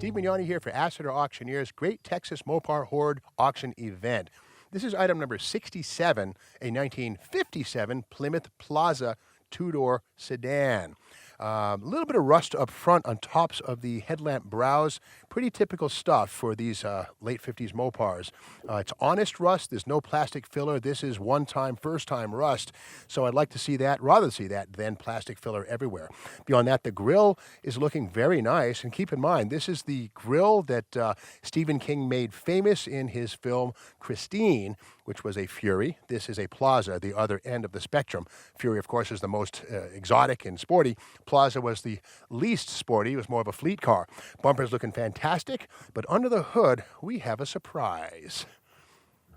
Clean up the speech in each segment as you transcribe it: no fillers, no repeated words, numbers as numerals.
Steve Mignani here for Asseter Auctioneers' Great Texas Mopar Horde Auction Event. This is item number 67, a 1957 Plymouth Plaza two-door sedan. A little bit of rust up front on tops of the headlamp brows. Pretty typical stuff for these late 50s Mopars. It's honest rust. There's no plastic filler. This is one-time, first-time rust. So I'd like to see that, rather see that, than plastic filler everywhere. Beyond that, the grille is looking very nice. And keep in mind, this is the grille that Stephen King made famous in his film Christine, which was a Fury. This is a Plaza, the other end of the spectrum. Fury, of course, is the most exotic and sporty. Plaza was the least sporty. It was more of a fleet car. Bumper's looking fantastic, but under the hood, we have a surprise.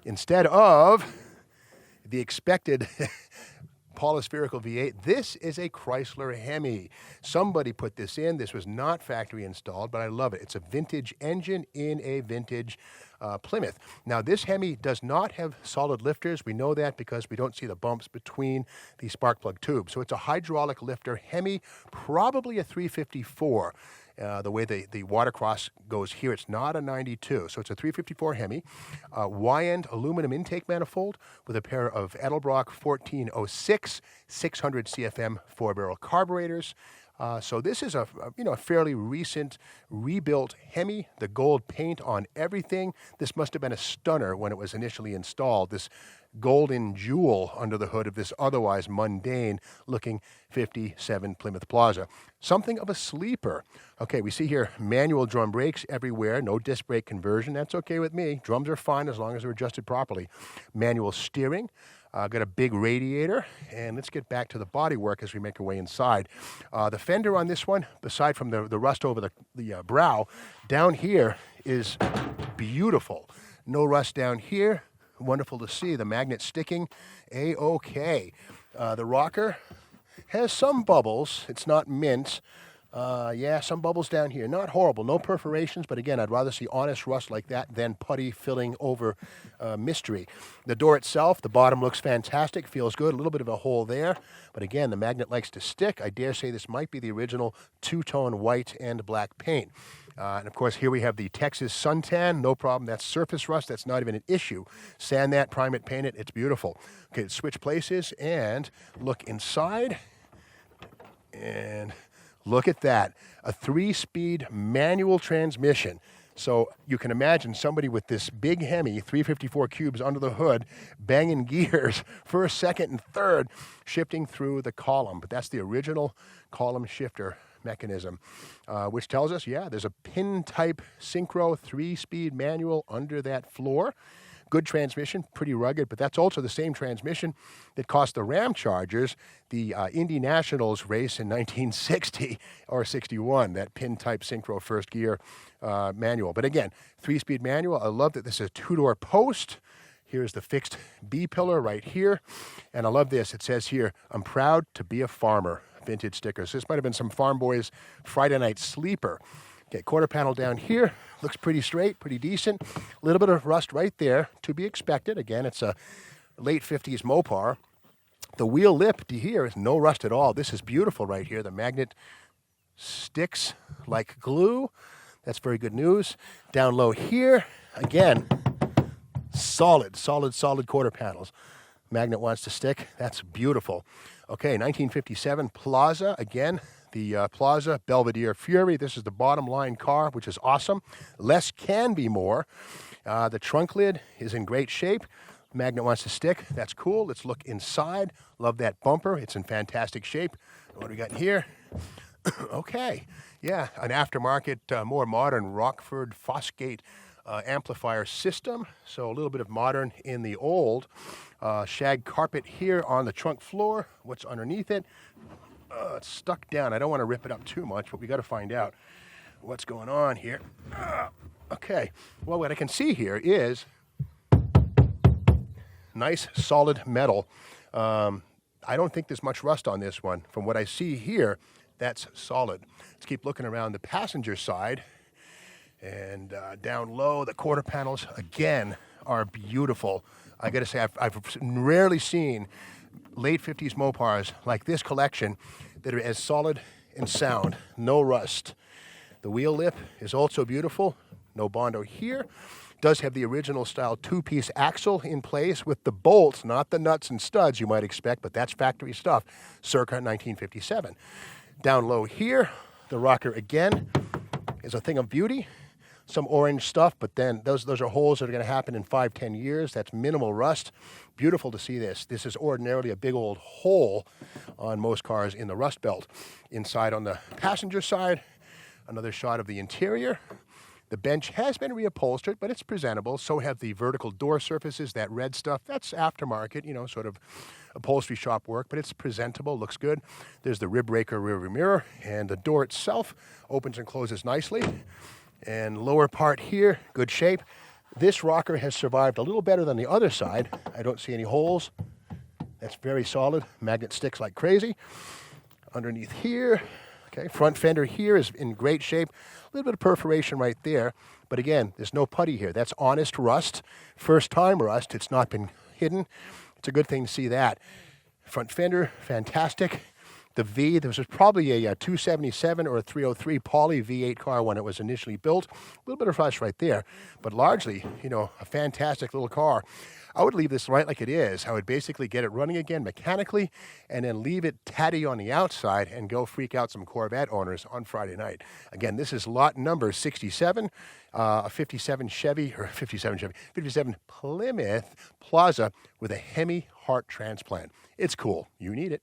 Instead of the expected polyspherical V8, this is a Chrysler HEMI. Somebody put this in. This was not factory installed, but I love it. It's a vintage engine in a vintage Plymouth. Now, this HEMI does not have solid lifters. We know that because we don't see the bumps between the spark plug tubes. So it's a hydraulic lifter HEMI, probably a 354. The way the watercross goes here, it's not a 92. So it's a 354 HEMI, Y-end aluminum intake manifold with a pair of Edelbrock 1406 600 CFM 4-barrel carburetors. So this is a fairly recent rebuilt HEMI, the gold paint on everything. This must have been a stunner when it was initially installed, this golden jewel under the hood of this otherwise mundane looking 57 Plymouth Plaza. Something of a sleeper. Okay, we see here manual drum brakes everywhere, no disc brake conversion. That's okay with me. Drums are fine as long as they're adjusted properly. Manual steering. Got a big radiator, and let's get back to the bodywork as we make our way inside. The fender on this one, aside from the rust over the brow, down here is beautiful. No rust down here. Wonderful to see. The magnet sticking A-OK. The rocker has some bubbles. It's not mint. Yeah, some bubbles down here. Not horrible. No perforations, but again, I'd rather see honest rust like that than putty filling over mystery. The door itself, the bottom looks fantastic, feels good. A little bit of a hole there, but again, the magnet likes to stick. I dare say this might be the original two-tone white and black paint. And of course, here we have the Texas suntan. No problem. That's surface rust. That's not even an issue. Sand that, prime it, paint it. It's beautiful. Okay, let's switch places and look inside. And look at that, a 3-speed manual transmission. So you can imagine somebody with this big HEMI, 354 cubes under the hood, banging gears, first, second, and third, shifting through the column. But that's the original column shifter mechanism, which tells us, yeah, there's a pin-type synchro 3-speed manual under that floor. Good transmission, pretty rugged, but that's also the same transmission that cost the Ram Chargers the Indy Nationals race in 1960 or 61, that pin-type synchro first gear manual. But again, 3-speed manual. I love that this is a 2-door post. Here's the fixed B-pillar right here. And I love this. It says here, I'm proud to be a farmer. Vintage stickers. This might have been some Farm Boys Friday night sleeper. Okay, quarter panel down here. Looks pretty straight, pretty decent. A little bit of rust right there to be expected. Again, it's a late 50s Mopar. The wheel lip to here is no rust at all. This is beautiful right here. The magnet sticks like glue. That's very good news. Down low here, again, solid quarter panels. Magnet wants to stick. That's beautiful. Okay, 1957 Plaza. Again, the Plaza Belvedere Fury. This is the bottom line car, which is awesome. Less can be more. The trunk lid is in great shape. Magnet wants to stick. That's cool. Let's look inside. Love that bumper. It's in fantastic shape. What do we got in here? Okay. Yeah, an aftermarket, more modern Rockford Fosgate amplifier system. So a little bit of modern in the old. Shag carpet here on the trunk floor. What's underneath it? It's stuck down. I don't want to rip it up too much, but we got to find out what's going on here. Okay. Well, what I can see here is nice, solid metal. I don't think there's much rust on this one. From what I see here, that's solid. Let's keep looking around the passenger side. And down low, the quarter panels, again, are beautiful. I got to say, I've rarely seen late 50s Mopars like this collection that are as solid and sound, no rust. The wheel lip is also beautiful. No Bondo here. Does have the original style two-piece axle in place with the bolts, not the nuts and studs you might expect, but that's factory stuff, circa 1957. Down low here, the rocker again is a thing of beauty. Some orange stuff, but then those are holes that are going to happen in 5-10 years. That's minimal rust. Beautiful to see this. This is ordinarily a big old hole on most cars in the rust belt. Inside on the passenger side, another shot of the interior. The bench has been reupholstered, but it's presentable. So have the vertical door surfaces, that red stuff. That's aftermarket, you know, sort of upholstery shop work, but it's presentable, looks good. There's the rib raker rear view mirror, and the door itself opens and closes nicely. And lower part here, good shape. This rocker has survived a little better than the other side. I don't see any holes. That's very solid. Magnet sticks like crazy. Underneath here, okay, front fender here is in great shape. A little bit of perforation right there. But again, there's no putty here. That's honest rust. First time rust. It's not been hidden. It's a good thing to see that. Front fender, fantastic. The V, this was probably a 277 or a 303 Poly V8 car when it was initially built. A little bit of rust right there, but largely, you know, a fantastic little car. I would leave this right like it is. I would basically get it running again mechanically and then leave it tatty on the outside and go freak out some Corvette owners on Friday night. Again, this is lot number 67, a 57 Plymouth Plaza with a HEMI heart transplant. It's cool. You need it.